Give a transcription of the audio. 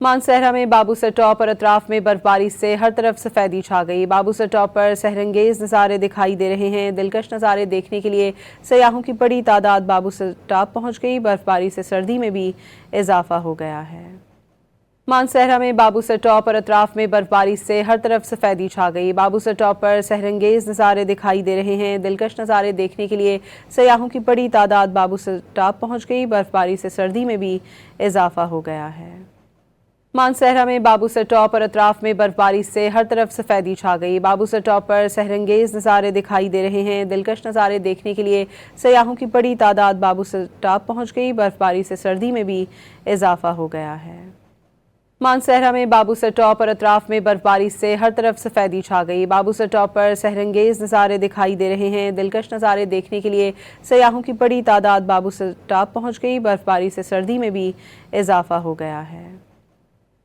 मानसहरा में बाबूसर टॉप और अतराफ में बर्फबारी से हर तरफ सफेदी छा गई। बाबूसर टॉप पर सहरंगेज नज़ारे दिखाई दे रहे हैं। दिलकश नज़ारे देखने के लिए सयाहों की बड़ी तादाद बाबूसर टॉप पहुंच गई। बर्फबारी से सर्दी में भी इजाफा हो गया है। मानसहरा में बाबूसर टॉप और अतराफ में बर्फबारी से हर तरफ सफेदी छा गई। बाबूसर टॉप पर सहरंगेज नज़ारे दिखाई दे रहे हैं। दिलकश नज़ारे देखने के लिए सयाहों की बड़ी तादाद बाबूसर टॉप पहुंच गई। बर्फबारी से सर्दी में भी इजाफा हो गया है। मानसहरा में बाबूसर टॉप और अतराफ में बर्फबारी से हर तरफ सफेदी छा गई। बाबूसर टॉप पर सहरंगेज नज़ारे दिखाई दे रहे हैं। दिलकश नज़ारे देखने के लिए सयाहों की बड़ी तादाद बाबूसर टॉप पहुंच गई। बर्फबारी से सर्दी में भी इजाफा हो गया है। मानसहरा में बाबूसर टॉप और अतराफ में बर्फबारी से हर तरफ सफेदी छा गई। बाबूसर टॉप पर सहरंगेज नज़ारे दिखाई दे रहे हैं। दिलकश नज़ारे देखने के लिए सयाहों की बड़ी तादाद बाबूसर टॉप पहुंच गई। बर्फबारी से सर्दी में भी इजाफा हो गया है।